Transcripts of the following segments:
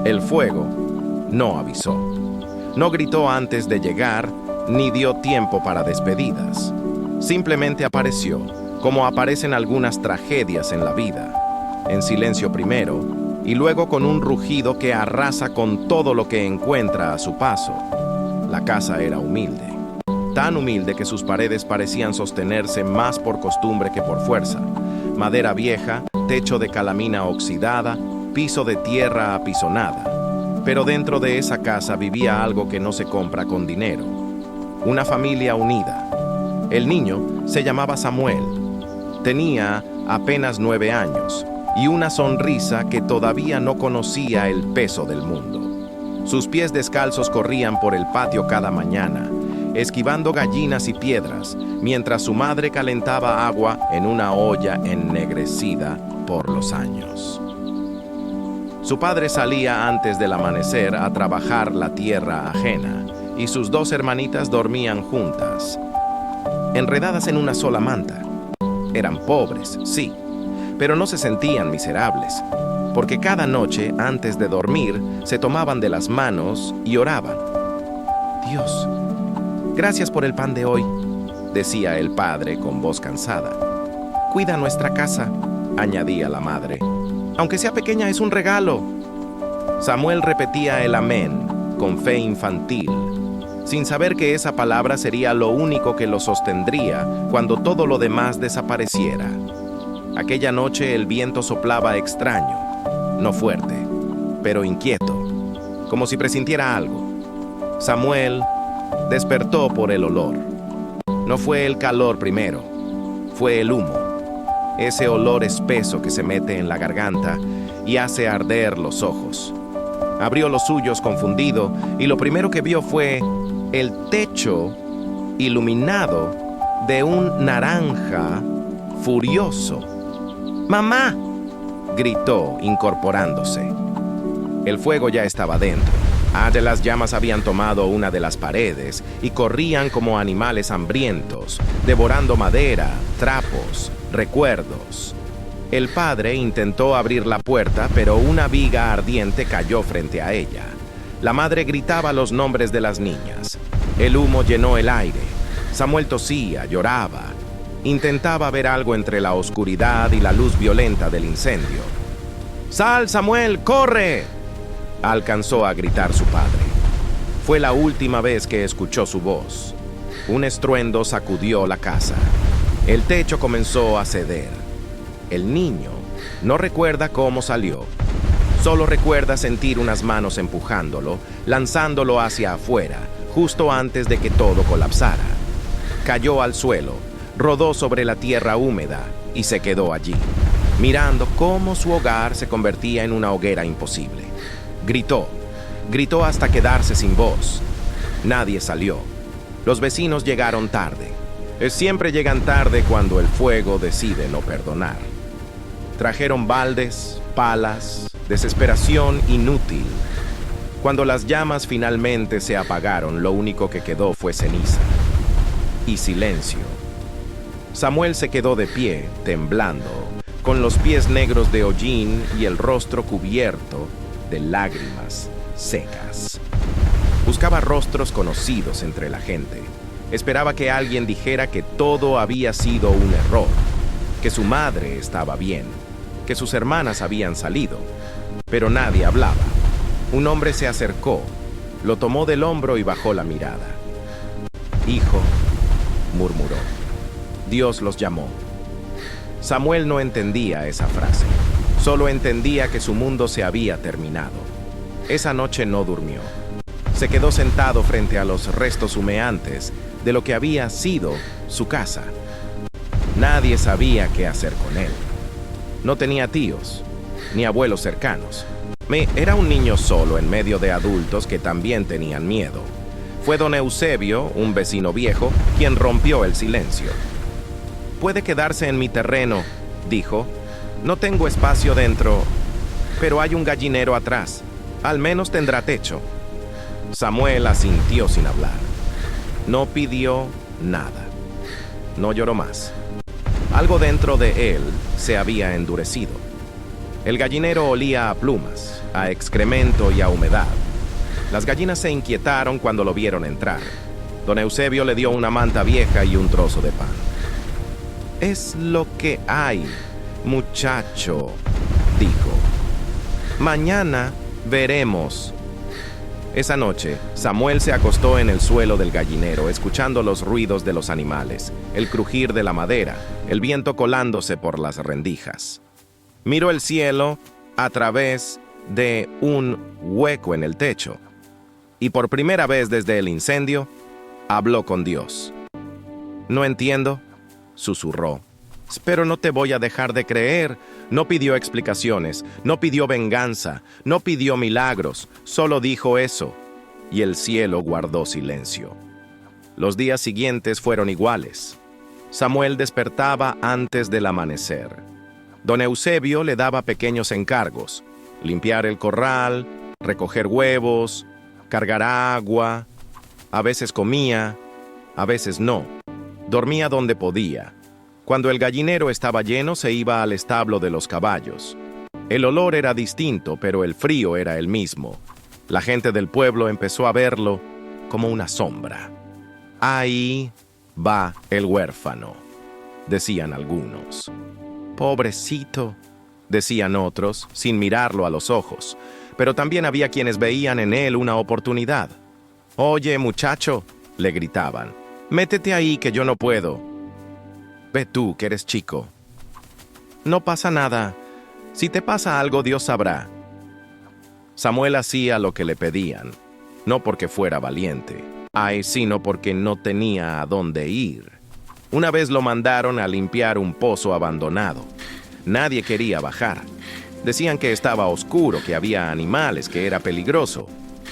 El fuego no avisó. No gritó antes de llegar, ni dio tiempo para despedidas. Simplemente apareció, como aparecen algunas tragedias en la vida, en silencio primero, y luego con un rugido que arrasa con todo lo que encuentra a su paso. La casa era humilde, tan humilde que sus paredes parecían sostenerse más por costumbre que por fuerza. Madera vieja, techo de calamina oxidada, piso de tierra apisonada. Pero dentro de esa casa vivía algo que no se compra con dinero. Una familia unida. El niño se llamaba Samuel. Tenía apenas 9 años y una sonrisa que todavía no conocía el peso del mundo. Sus pies descalzos corrían por el patio cada mañana, esquivando gallinas y piedras, mientras su madre calentaba agua en una olla ennegrecida por los años. Su padre salía antes del amanecer a trabajar la tierra ajena, y sus 2 hermanitas dormían juntas, enredadas en una sola manta. Eran pobres, sí, pero no se sentían miserables, porque cada noche, antes de dormir, se tomaban de las manos y oraban. «Dios, gracias por el pan de hoy», decía el padre con voz cansada. «Cuida nuestra casa», añadía la madre. «Aunque sea pequeña, es un regalo». Samuel repetía el amén con fe infantil, sin saber que esa palabra sería lo único que lo sostendría cuando todo lo demás desapareciera. Aquella noche el viento soplaba extraño, no fuerte, pero inquieto, como si presintiera algo. Samuel despertó por el olor. No fue el calor primero, fue el humo, ese olor espeso que se mete en la garganta y hace arder los ojos. Abrió los suyos confundido y lo primero que vio fue el techo iluminado de un naranja furioso. «¡Mamá!», gritó, incorporándose. El fuego ya estaba dentro. Las llamas habían tomado una de las paredes y corrían como animales hambrientos, devorando madera, trapos, recuerdos. El padre intentó abrir la puerta, pero una viga ardiente cayó frente a ella. La madre gritaba los nombres de las niñas. El humo llenó el aire. Samuel tosía, lloraba. Intentaba ver algo entre la oscuridad y la luz violenta del incendio. «¡Sal, Samuel! ¡Corre!», alcanzó a gritar su padre. Fue la última vez que escuchó su voz. Un estruendo sacudió la casa. El techo comenzó a ceder. El niño no recuerda cómo salió. Solo recuerda sentir unas manos empujándolo, lanzándolo hacia afuera, justo antes de que todo colapsara. Cayó al suelo, rodó sobre la tierra húmeda y se quedó allí, mirando cómo su hogar se convertía en una hoguera imposible. Gritó hasta quedarse sin voz. Nadie salió. Los vecinos llegaron tarde. Siempre llegan tarde cuando el fuego decide no perdonar. Trajeron baldes, palas, desesperación inútil. Cuando las llamas finalmente se apagaron, lo único que quedó fue ceniza y silencio. Samuel se quedó de pie, temblando, con los pies negros de hollín y el rostro cubierto de lágrimas secas. Buscaba rostros conocidos entre la gente. Esperaba que alguien dijera que todo había sido un error, que su madre estaba bien, que sus hermanas habían salido, pero nadie hablaba. Un hombre se acercó, lo tomó del hombro y bajó la mirada. «Hijo», murmuró, «Dios los llamó». Samuel no entendía esa frase, solo entendía que su mundo se había terminado. Esa noche no durmió. Se quedó sentado frente a los restos humeantes de lo que había sido su casa. Nadie sabía qué hacer con él. No tenía tíos, ni abuelos cercanos. Era un niño solo en medio de adultos que también tenían miedo. Fue don Eusebio, un vecino viejo, quien rompió el silencio. «Puede quedarse en mi terreno», dijo. «No tengo espacio dentro, pero hay un gallinero atrás. Al menos tendrá techo». Samuel asintió sin hablar. No pidió nada. No lloró más. Algo dentro de él se había endurecido. El gallinero olía a plumas, a excremento y a humedad. Las gallinas se inquietaron cuando lo vieron entrar. Don Eusebio le dio una manta vieja y un trozo de pan. «Es lo que hay, muchacho», dijo. «Mañana veremos». Esa noche, Samuel se acostó en el suelo del gallinero, escuchando los ruidos de los animales, el crujir de la madera, el viento colándose por las rendijas. Miró el cielo a través de un hueco en el techo, y por primera vez desde el incendio, habló con Dios. «No entiendo», susurró. «Pero no te voy a dejar de creer». No pidió explicaciones, no pidió venganza, no pidió milagros, solo dijo eso, y el cielo guardó silencio. Los días siguientes fueron iguales. Samuel despertaba antes del amanecer. Don Eusebio le daba pequeños encargos: limpiar el corral, recoger huevos, cargar agua. A veces comía, a veces no. Dormía donde podía. Cuando el gallinero estaba lleno, se iba al establo de los caballos. El olor era distinto, pero el frío era el mismo. La gente del pueblo empezó a verlo como una sombra. «Ahí va el huérfano», decían algunos. «Pobrecito», decían otros, sin mirarlo a los ojos. Pero también había quienes veían en él una oportunidad. «Oye, muchacho», le gritaban, «métete ahí que yo no puedo. Ve tú, que eres chico. No pasa nada. Si te pasa algo, Dios sabrá». Samuel hacía lo que le pedían, no porque fuera valiente, sino porque no tenía a dónde ir. Una vez lo mandaron a limpiar un pozo abandonado. Nadie quería bajar. Decían que estaba oscuro, que había animales, que era peligroso.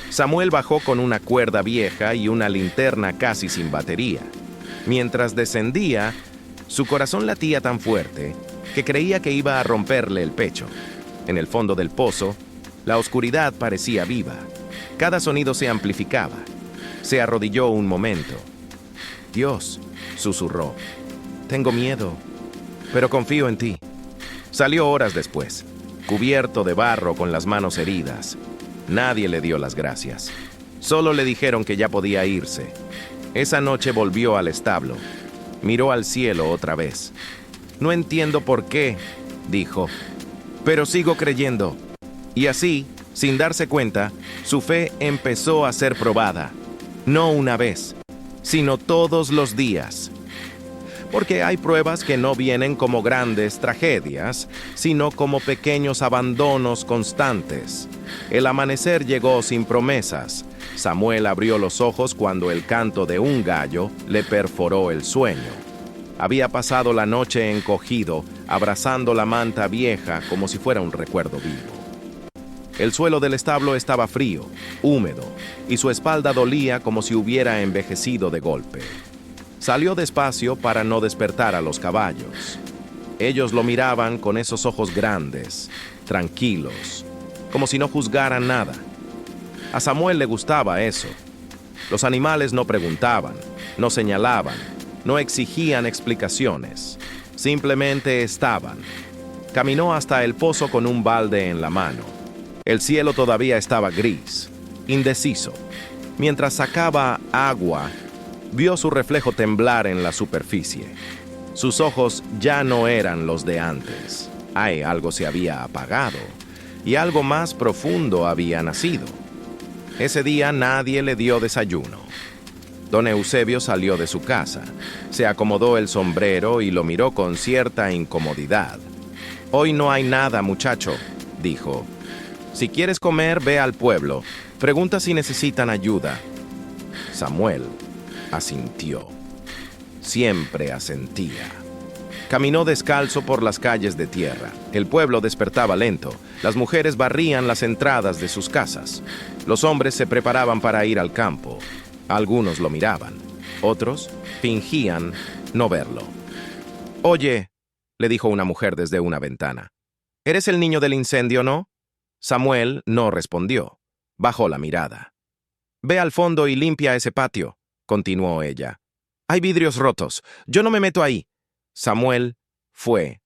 Samuel bajó con una cuerda vieja y una linterna casi sin batería. Mientras descendía, su corazón latía tan fuerte que creía que iba a romperle el pecho. En el fondo del pozo, la oscuridad parecía viva. Cada sonido se amplificaba. Se arrodilló un momento. «Dios», susurró, «tengo miedo, pero confío en ti». Salió horas después, cubierto de barro con las manos heridas. Nadie le dio las gracias. Solo le dijeron que ya podía irse. Esa noche volvió al establo. Miró al cielo otra vez. «No entiendo por qué», dijo, «pero sigo creyendo». Y así, sin darse cuenta, su fe empezó a ser probada. No una vez, sino todos los días. Porque hay pruebas que no vienen como grandes tragedias, sino como pequeños abandonos constantes. El amanecer llegó sin promesas. Samuel abrió los ojos cuando el canto de un gallo le perforó el sueño. Había pasado la noche encogido, abrazando la manta vieja como si fuera un recuerdo vivo. El suelo del establo estaba frío, húmedo, y su espalda dolía como si hubiera envejecido de golpe. Salió despacio para no despertar a los caballos. Ellos lo miraban con esos ojos grandes, tranquilos, como si no juzgaran nada. A Samuel le gustaba eso. Los animales no preguntaban, no señalaban, no exigían explicaciones. Simplemente estaban. Caminó hasta el pozo con un balde en la mano. El cielo todavía estaba gris, indeciso. Mientras sacaba agua, vio su reflejo temblar en la superficie. Sus ojos ya no eran los de antes. Algo se había apagado y algo más profundo había nacido. Ese día nadie le dio desayuno. Don Eusebio salió de su casa, se acomodó el sombrero y lo miró con cierta incomodidad. «Hoy no hay nada, muchacho», dijo. «Si quieres comer, ve al pueblo. Pregunta si necesitan ayuda». Samuel asintió. Siempre asentía. Caminó descalzo por las calles de tierra. El pueblo despertaba lento. Las mujeres barrían las entradas de sus casas. Los hombres se preparaban para ir al campo. Algunos lo miraban. Otros fingían no verlo. «Oye», le dijo una mujer desde una ventana, «¿eres el niño del incendio, no?» Samuel no respondió. Bajó la mirada. «Ve al fondo y limpia ese patio», continuó ella. «Hay vidrios rotos. Yo no me meto ahí». Samuel fue.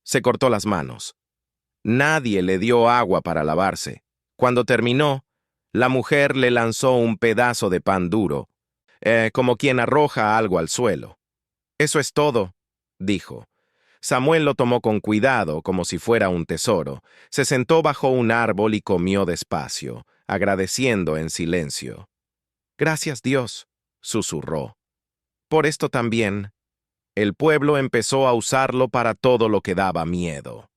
Se cortó las manos. Nadie le dio agua para lavarse. Cuando terminó, la mujer le lanzó un pedazo de pan duro, como quien arroja algo al suelo. «Eso es todo», dijo. Samuel lo tomó con cuidado, como si fuera un tesoro. Se sentó bajo un árbol y comió despacio, agradeciendo en silencio. «Gracias, Dios», susurró. Por esto también, el pueblo empezó a usarlo para todo lo que daba miedo.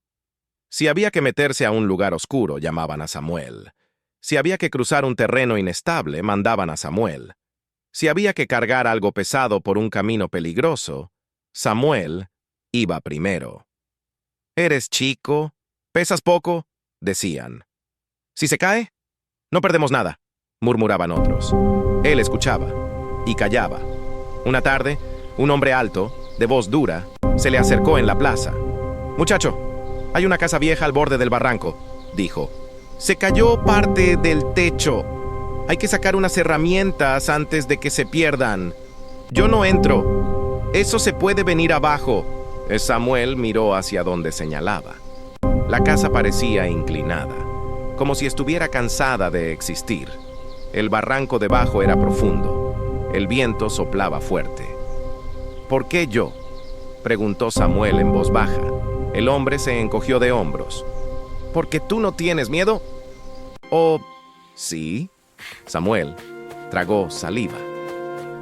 Si había que meterse a un lugar oscuro, llamaban a Samuel. Si había que cruzar un terreno inestable, mandaban a Samuel. Si había que cargar algo pesado por un camino peligroso, Samuel iba primero. «¿Eres chico? ¿Pesas poco?», decían. «Si se cae, no perdemos nada», murmuraban otros. Él escuchaba y callaba. Una tarde, un hombre alto, de voz dura, se le acercó en la plaza. «Muchacho, hay una casa vieja al borde del barranco», dijo. «Se cayó parte del techo. Hay que sacar unas herramientas antes de que se pierdan. Yo no entro. Eso se puede venir abajo». Samuel miró hacia donde señalaba. La casa parecía inclinada, como si estuviera cansada de existir. El barranco debajo era profundo. El viento soplaba fuerte. «¿Por qué yo?», preguntó Samuel en voz baja. El hombre se encogió de hombros. «¿Porque tú no tienes miedo?». «Oh, sí». Samuel tragó saliva.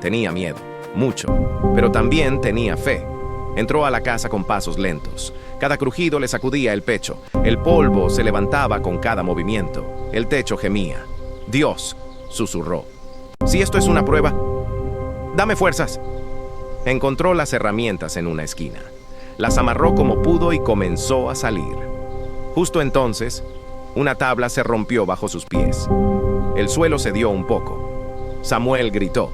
Tenía miedo, mucho, pero también tenía fe. Entró a la casa con pasos lentos. Cada crujido le sacudía el pecho. El polvo se levantaba con cada movimiento. El techo gemía. «Dios», susurró. «Si esto es una prueba, dame fuerzas». Encontró las herramientas en una esquina. Las amarró como pudo y comenzó a salir. Justo entonces, una tabla se rompió bajo sus pies. El suelo cedió un poco. Samuel gritó.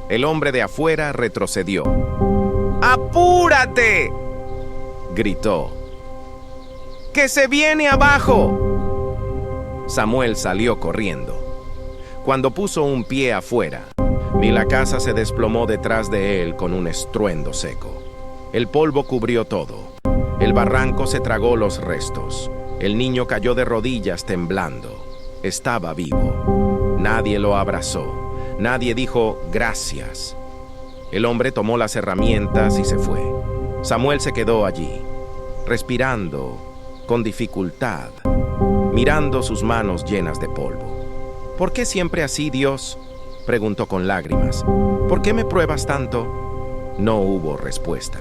El hombre de afuera retrocedió. «¡Apúrate!», gritó. «¡Que se viene abajo!». Samuel salió corriendo. Cuando puso un pie afuera, la casa se desplomó detrás de él con un estruendo seco. El polvo cubrió todo. El barranco se tragó los restos. El niño cayó de rodillas temblando. Estaba vivo. Nadie lo abrazó. Nadie dijo gracias. El hombre tomó las herramientas y se fue. Samuel se quedó allí, respirando con dificultad, mirando sus manos llenas de polvo. «¿Por qué siempre así, Dios?», preguntó con lágrimas. «¿Por qué me pruebas tanto?». No hubo respuesta.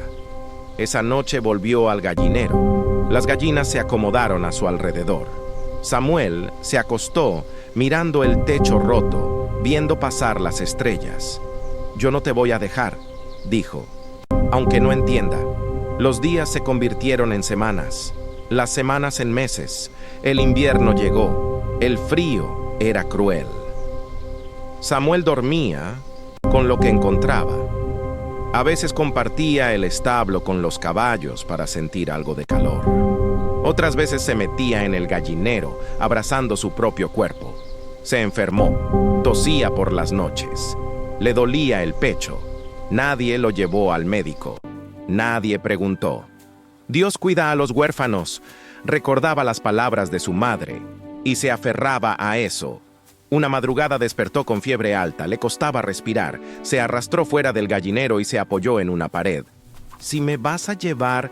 Esa noche volvió al gallinero. Las gallinas se acomodaron a su alrededor. Samuel se acostó mirando el techo roto, viendo pasar las estrellas. «Yo no te voy a dejar», dijo, «aunque no entienda». Los días se convirtieron en semanas, las semanas en meses. El invierno llegó. El frío era cruel. Samuel dormía con lo que encontraba. A veces compartía el establo con los caballos para sentir algo de calor. Otras veces se metía en el gallinero, abrazando su propio cuerpo. Se enfermó, tosía por las noches. Le dolía el pecho. Nadie lo llevó al médico. Nadie preguntó. Dios cuida a los huérfanos. Recordaba las palabras de su madre y se aferraba a eso. Una madrugada despertó con fiebre alta, le costaba respirar. Se arrastró fuera del gallinero y se apoyó en una pared. «Si me vas a llevar,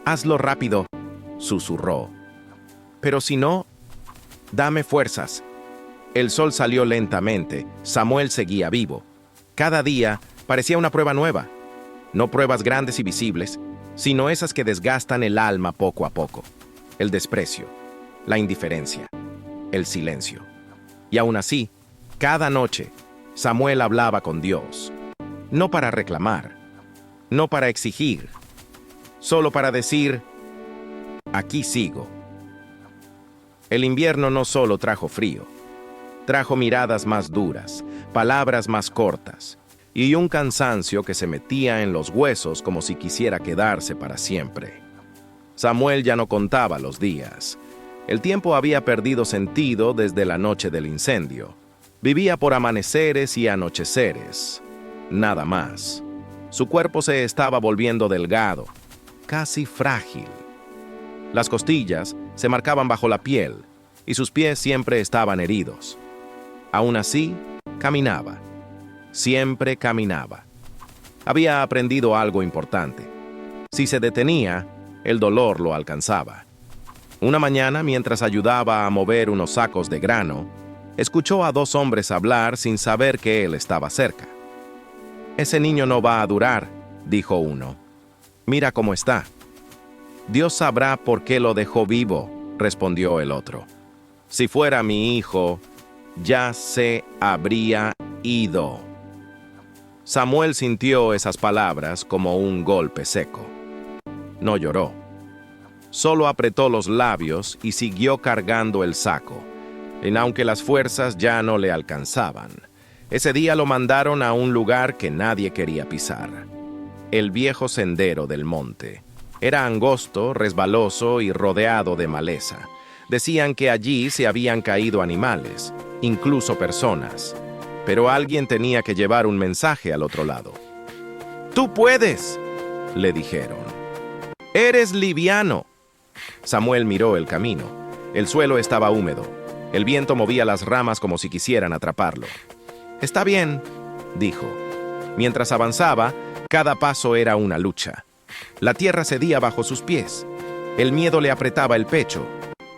hazlo rápido», susurró. «Pero si no, dame fuerzas». El sol salió lentamente. Samuel seguía vivo. Cada día parecía una prueba nueva. No pruebas grandes y visibles, sino esas que desgastan el alma poco a poco. El desprecio, la indiferencia, el silencio. Y aún así, cada noche, Samuel hablaba con Dios. No para reclamar, no para exigir, solo para decir, aquí sigo. El invierno no solo trajo frío, trajo miradas más duras, palabras más cortas, y un cansancio que se metía en los huesos como si quisiera quedarse para siempre. Samuel ya no contaba los días. El tiempo había perdido sentido desde la noche del incendio. Vivía por amaneceres y anocheceres. Nada más. Su cuerpo se estaba volviendo delgado, casi frágil. Las costillas se marcaban bajo la piel y sus pies siempre estaban heridos. Aún así, caminaba. Siempre caminaba. Había aprendido algo importante. Si se detenía, el dolor lo alcanzaba. Una mañana, mientras ayudaba a mover unos sacos de grano, escuchó a dos hombres hablar sin saber que él estaba cerca. «Ese niño no va a durar», dijo uno. «Mira cómo está». «Dios sabrá por qué lo dejó vivo», respondió el otro. «Si fuera mi hijo, ya se habría ido». Samuel sintió esas palabras como un golpe seco. No lloró. Solo apretó los labios y siguió cargando el saco, aunque las fuerzas ya no le alcanzaban. Ese día lo mandaron a un lugar que nadie quería pisar. El viejo sendero del monte. Era angosto, resbaloso y rodeado de maleza. Decían que allí se habían caído animales, incluso personas. Pero alguien tenía que llevar un mensaje al otro lado. «¡Tú puedes!», le dijeron. «Eres liviano». Samuel miró el camino. El suelo estaba húmedo. El viento movía las ramas como si quisieran atraparlo. «Está bien», dijo. Mientras avanzaba, cada paso era una lucha. La tierra cedía bajo sus pies. El miedo le apretaba el pecho.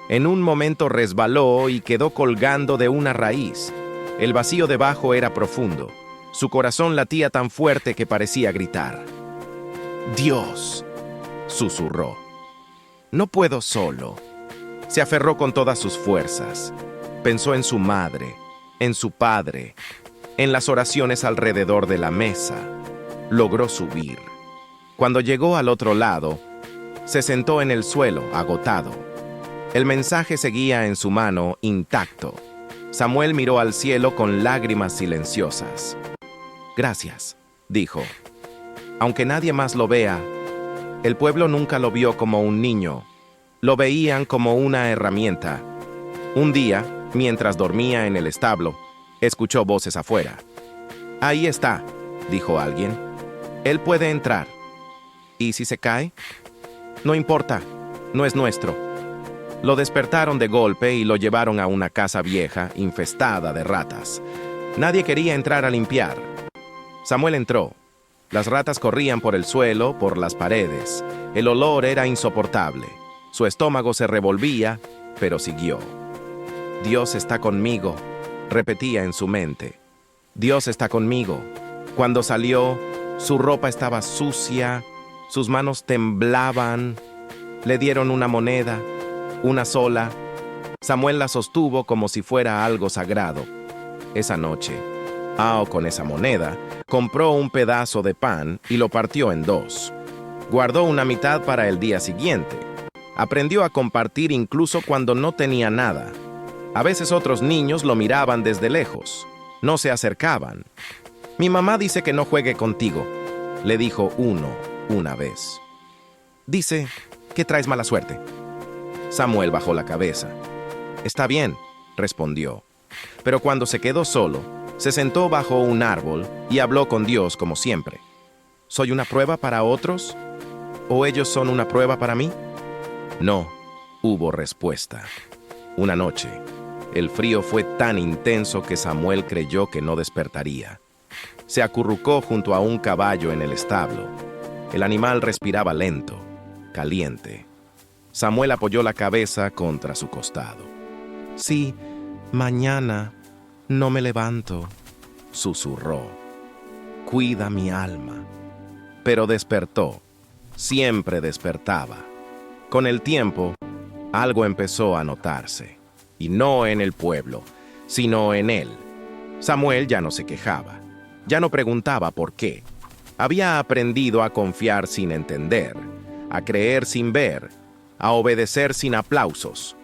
En un momento resbaló y quedó colgando de una raíz. El vacío debajo era profundo. Su corazón latía tan fuerte que parecía gritar. «¡Dios!», susurró. «No puedo solo». Se aferró con todas sus fuerzas. Pensó en su madre, en su padre, en las oraciones alrededor de la mesa. Logró subir. Cuando llegó al otro lado, se sentó en el suelo, agotado. El mensaje seguía en su mano, intacto. Samuel miró al cielo con lágrimas silenciosas. «Gracias», dijo. «Aunque nadie más lo vea, el pueblo nunca lo vio como un niño. Lo veían como una herramienta». Un día, mientras dormía en el establo, escuchó voces afuera. «Ahí está», dijo alguien. «Él puede entrar». «¿Y si se cae?» «No importa, no es nuestro». Lo despertaron de golpe y lo llevaron a una casa vieja, infestada de ratas. Nadie quería entrar a limpiar. Samuel entró. Las ratas corrían por el suelo, por las paredes. El olor era insoportable. Su estómago se revolvía, pero siguió. «Dios está conmigo», repetía en su mente. «Dios está conmigo». Cuando salió, su ropa estaba sucia, sus manos temblaban. Le dieron una moneda, una sola. Samuel la sostuvo como si fuera algo sagrado. Esa noche, con esa moneda, compró un pedazo de pan y lo partió en dos. Guardó una mitad para el día siguiente. Aprendió a compartir incluso cuando no tenía nada. A veces otros niños lo miraban desde lejos. No se acercaban. «Mi mamá dice que no juegue contigo», le dijo uno una vez. «Dice que traes mala suerte». Samuel bajó la cabeza. «Está bien», respondió. Pero cuando se quedó solo, se sentó bajo un árbol y habló con Dios como siempre. «¿Soy una prueba para otros? ¿O ellos son una prueba para mí?» No, hubo respuesta. Una noche, el frío fue tan intenso que Samuel creyó que no despertaría. Se acurrucó junto a un caballo en el establo. El animal respiraba lento, caliente. Samuel apoyó la cabeza contra su costado. «Sí, mañana no me levanto», susurró. «Cuida mi alma». Pero despertó. Siempre despertaba. Con el tiempo, algo empezó a notarse. Y no en el pueblo, sino en él. Samuel ya no se quejaba. Ya no preguntaba por qué. Había aprendido a confiar sin entender, a creer sin ver, a obedecer sin aplausos.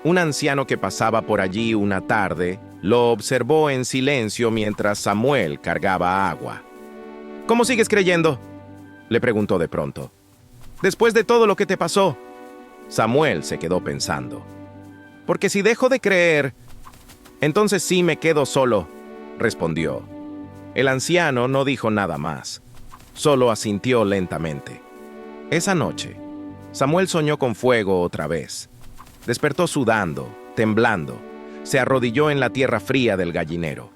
Un anciano que pasaba por allí una tarde lo observó en silencio mientras Samuel cargaba agua. «¿Cómo sigues creyendo?», le preguntó de pronto. «Después de todo lo que te pasó». Samuel se quedó pensando. «Porque si dejo de creer, entonces sí me quedo solo», respondió. El anciano no dijo nada más, solo asintió lentamente. Esa noche, Samuel soñó con fuego otra vez. Despertó sudando, temblando. Se arrodilló en la tierra fría del gallinero.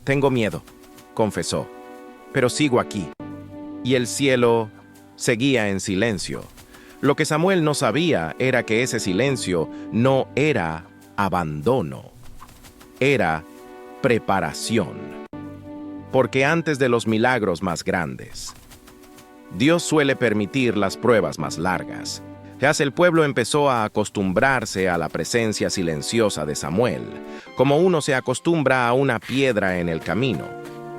«Tengo miedo», confesó, «pero sigo aquí». Y el cielo seguía en silencio. Lo que Samuel no sabía era que ese silencio no era abandono, era preparación. Porque antes de los milagros más grandes, Dios suele permitir las pruebas más largas. El pueblo empezó a acostumbrarse a la presencia silenciosa de Samuel, como uno se acostumbra a una piedra en el camino.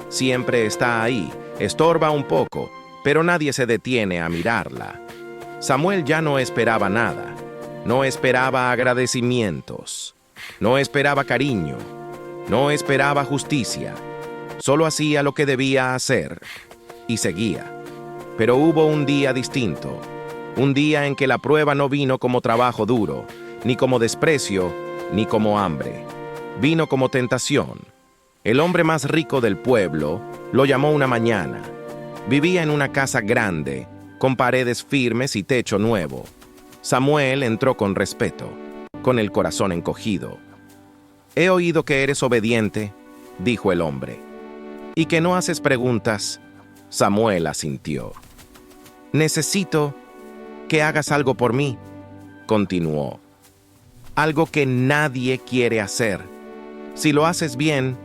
Siempre está ahí, estorba un poco, pero nadie se detiene a mirarla. Samuel ya no esperaba nada, no esperaba agradecimientos, no esperaba cariño, no esperaba justicia, solo hacía lo que debía hacer y seguía. Pero hubo un día distinto, un día en que la prueba no vino como trabajo duro, ni como desprecio, ni como hambre. Vino como tentación. El hombre más rico del pueblo lo llamó una mañana. Vivía en una casa grande, con paredes firmes y techo nuevo. Samuel entró con respeto, con el corazón encogido. «He oído que eres obediente», dijo el hombre, «y que no haces preguntas». Samuel asintió. «Necesito que hagas algo por mí», continuó. «Algo que nadie quiere hacer. Si lo haces bien,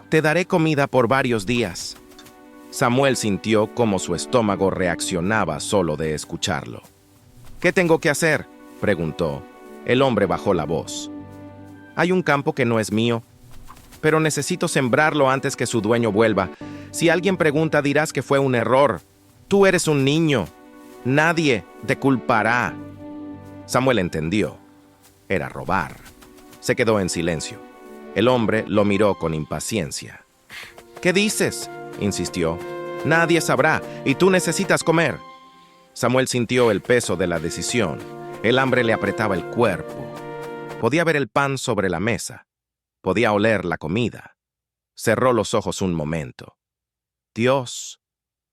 te daré comida por varios días». Samuel sintió cómo su estómago reaccionaba solo de escucharlo. «¿Qué tengo que hacer?», preguntó. El hombre bajó la voz. «Hay un campo que no es mío, pero necesito sembrarlo antes que su dueño vuelva. Si alguien pregunta, dirás que fue un error. Tú eres un niño. Nadie te culpará». Samuel entendió. Era robar. Se quedó en silencio. El hombre lo miró con impaciencia. «¿Qué dices?», insistió. «Nadie sabrá, y tú necesitas comer». Samuel sintió el peso de la decisión. El hambre le apretaba el cuerpo. Podía ver el pan sobre la mesa. Podía oler la comida. Cerró los ojos un momento. «Dios»,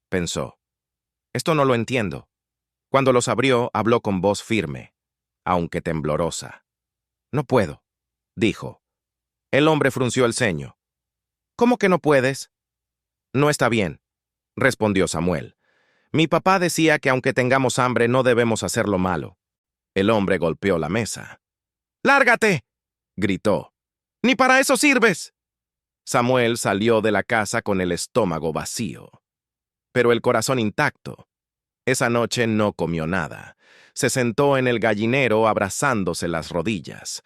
pensó, «esto no lo entiendo». Cuando los abrió, habló con voz firme, aunque temblorosa. «No puedo», dijo. El hombre frunció el ceño. «¿Cómo que no puedes?». «No está bien», respondió Samuel. «Mi papá decía que aunque tengamos hambre no debemos hacer lo malo». El hombre golpeó la mesa. «¡Lárgate!», gritó. «¡Ni para eso sirves!». Samuel salió de la casa con el estómago vacío, pero el corazón intacto. Esa noche no comió nada. Se sentó en el gallinero abrazándose las rodillas.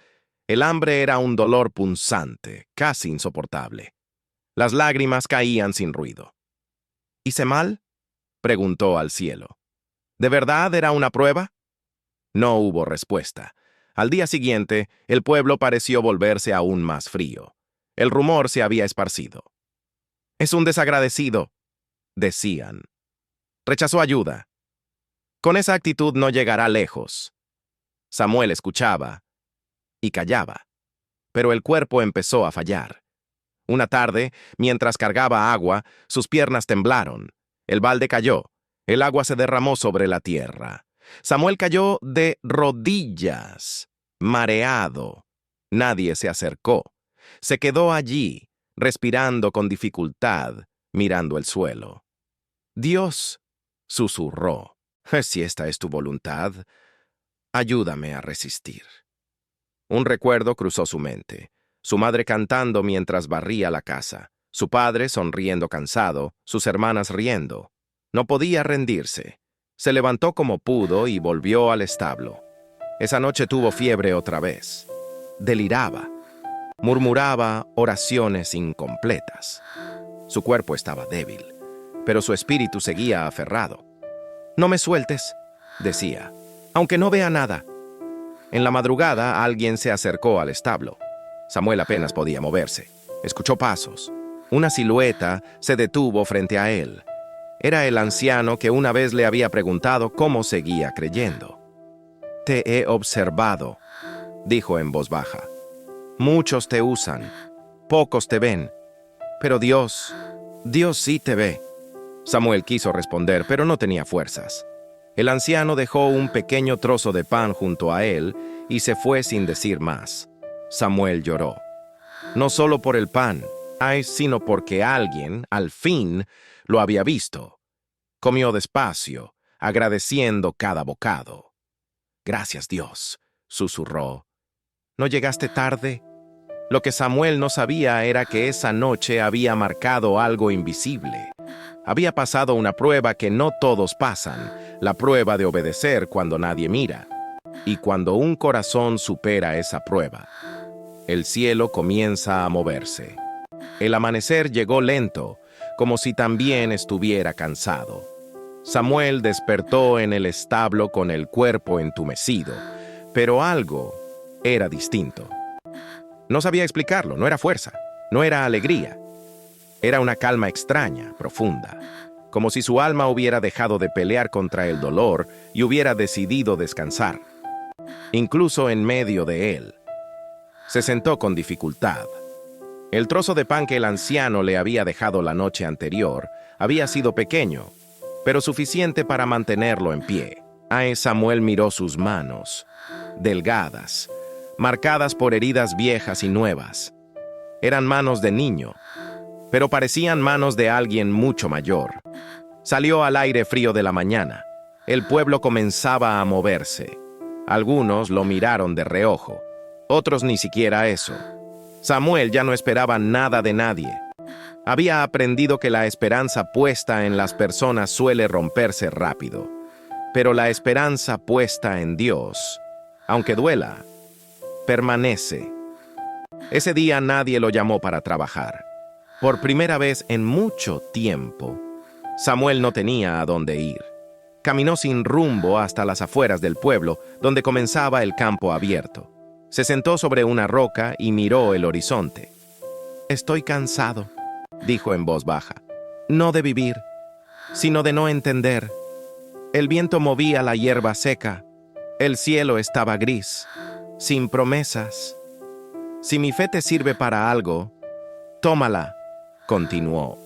El hambre era un dolor punzante, casi insoportable. Las lágrimas caían sin ruido. «¿Hice mal?», preguntó al cielo. ¿De verdad era una prueba? No hubo respuesta. Al día siguiente, el pueblo pareció volverse aún más frío. El rumor se había esparcido. «Es un desagradecido», decían. «Rechazó ayuda. Con esa actitud no llegará lejos». Samuel escuchaba y callaba, pero el cuerpo empezó a fallar. Una tarde, mientras cargaba agua, sus piernas temblaron. El balde cayó. El agua se derramó sobre la tierra. Samuel cayó de rodillas, mareado. Nadie se acercó. Se quedó allí, respirando con dificultad, mirando el suelo. «Dios», susurró, «si esta es tu voluntad, ayúdame a resistir». Un recuerdo cruzó su mente. Su madre cantando mientras barría la casa. Su padre sonriendo cansado, sus hermanas riendo. No podía rendirse. Se levantó como pudo y volvió al establo. Esa noche tuvo fiebre otra vez. Deliraba. Murmuraba oraciones incompletas. Su cuerpo estaba débil, pero su espíritu seguía aferrado. «No me sueltes», decía, «aunque no vea nada». En la madrugada, alguien se acercó al establo. Samuel apenas podía moverse. Escuchó pasos. Una silueta se detuvo frente a él. Era el anciano que una vez le había preguntado cómo seguía creyendo. «Te he observado», dijo en voz baja. «Muchos te usan, pocos te ven, pero Dios sí te ve». Samuel quiso responder, pero no tenía fuerzas. El anciano dejó un pequeño trozo de pan junto a él y se fue sin decir más. Samuel lloró. No solo por el pan, sino porque alguien, al fin, lo había visto. Comió despacio, agradeciendo cada bocado. «Gracias, Dios», susurró. «¿No llegaste tarde?» Lo que Samuel no sabía era que esa noche había marcado algo invisible. Había pasado una prueba que no todos pasan, la prueba de obedecer cuando nadie mira. Y cuando un corazón supera esa prueba, el cielo comienza a moverse. El amanecer llegó lento, como si también estuviera cansado. Samuel despertó en el establo con el cuerpo entumecido, pero algo era distinto. No sabía explicarlo, no era fuerza, no era alegría. Era una calma extraña, profunda, como si su alma hubiera dejado de pelear contra el dolor y hubiera decidido descansar. Incluso en medio de él, se sentó con dificultad. El trozo de pan que el anciano le había dejado la noche anterior había sido pequeño, pero suficiente para mantenerlo en pie. Samuel miró sus manos, delgadas, marcadas por heridas viejas y nuevas. Eran manos de niño, pero parecían manos de alguien mucho mayor. Salió al aire frío de la mañana. El pueblo comenzaba a moverse. Algunos lo miraron de reojo, otros ni siquiera eso. Samuel ya no esperaba nada de nadie. Había aprendido que la esperanza puesta en las personas suele romperse rápido, pero la esperanza puesta en Dios, aunque duela, permanece. Ese día nadie lo llamó para trabajar. Por primera vez en mucho tiempo, Samuel no tenía a dónde ir. Caminó sin rumbo hasta las afueras del pueblo, donde comenzaba el campo abierto. Se sentó sobre una roca y miró el horizonte. «Estoy cansado», dijo en voz baja. «No de vivir, sino de no entender». El viento movía la hierba seca. El cielo estaba gris, sin promesas. «Si mi fe te sirve para algo, tómala», continuó.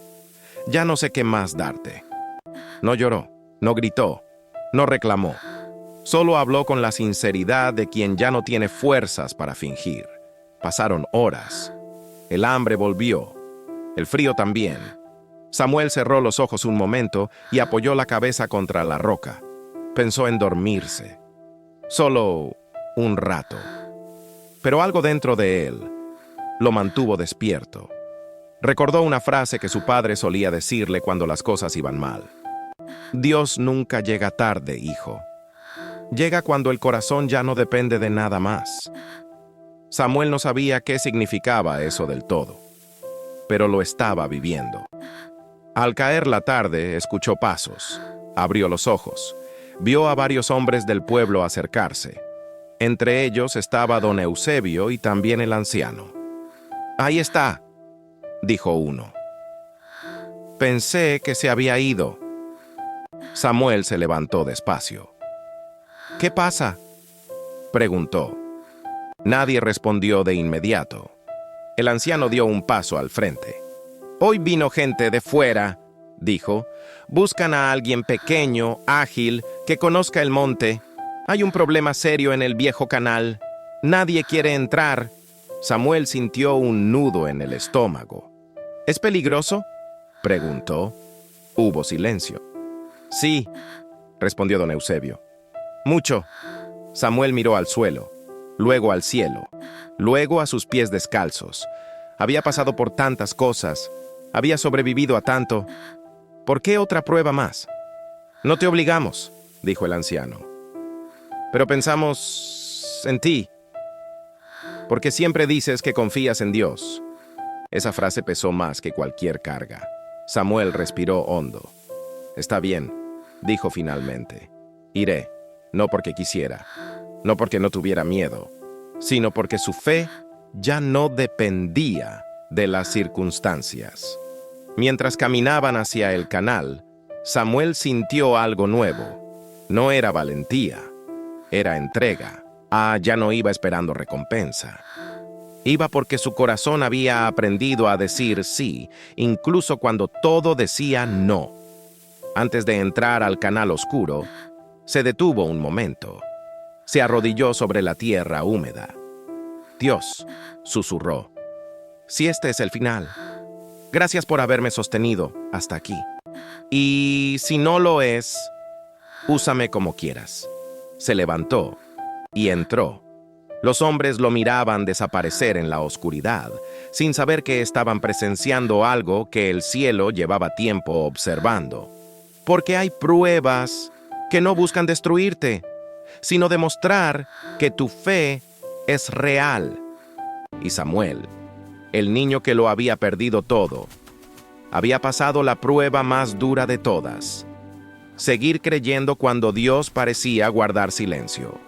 «Ya no sé qué más darte». No lloró, no gritó, no reclamó. Solo habló con la sinceridad de quien ya no tiene fuerzas para fingir. Pasaron horas. El hambre volvió. El frío también. Samuel cerró los ojos un momento y apoyó la cabeza contra la roca. Pensó en dormirse. Solo un rato. Pero algo dentro de él lo mantuvo despierto. Recordó una frase que su padre solía decirle cuando las cosas iban mal. «Dios nunca llega tarde, hijo. Llega cuando el corazón ya no depende de nada más». Samuel no sabía qué significaba eso del todo, pero lo estaba viviendo. Al caer la tarde, escuchó pasos. Abrió los ojos. Vio a varios hombres del pueblo acercarse. Entre ellos estaba don Eusebio y también el anciano. «Ahí está», dijo uno. «Pensé que se había ido». Samuel se levantó despacio. «¿Qué pasa?», preguntó. Nadie respondió de inmediato. El anciano dio un paso al frente. «Hoy vino gente de fuera», dijo. «Buscan a alguien pequeño, ágil, que conozca el monte. Hay un problema serio en el viejo canal. Nadie quiere entrar». Samuel sintió un nudo en el estómago. «¿Es peligroso?», preguntó. Hubo silencio. «Sí», respondió don Eusebio. «Mucho». Samuel miró al suelo, luego al cielo, luego a sus pies descalzos. Había pasado por tantas cosas, había sobrevivido a tanto. ¿Por qué otra prueba más? «No te obligamos», dijo el anciano. «Pero pensamos en ti, porque siempre dices que confías en Dios». Esa frase pesó más que cualquier carga. Samuel respiró hondo. «Está bien», dijo finalmente. «Iré, no porque quisiera, no porque no tuviera miedo, sino porque su fe ya no dependía de las circunstancias». Mientras caminaban hacia el canal, Samuel sintió algo nuevo. No era valentía, era entrega. Ya no iba esperando recompensa. Iba porque su corazón había aprendido a decir sí, incluso cuando todo decía no. Antes de entrar al canal oscuro, Se detuvo un momento. Se arrodilló sobre la tierra húmeda. Dios, susurró, si este es el final, gracias por haberme sostenido hasta aquí. Y si no lo es, úsame como quieras. Se levantó y entró. Los hombres lo miraban desaparecer en la oscuridad, sin saber que estaban presenciando algo que el cielo llevaba tiempo observando. Porque hay pruebas que no buscan destruirte, sino demostrar que tu fe es real. Y Samuel, el niño que lo había perdido todo, había pasado la prueba más dura de todas: seguir creyendo cuando Dios parecía guardar silencio.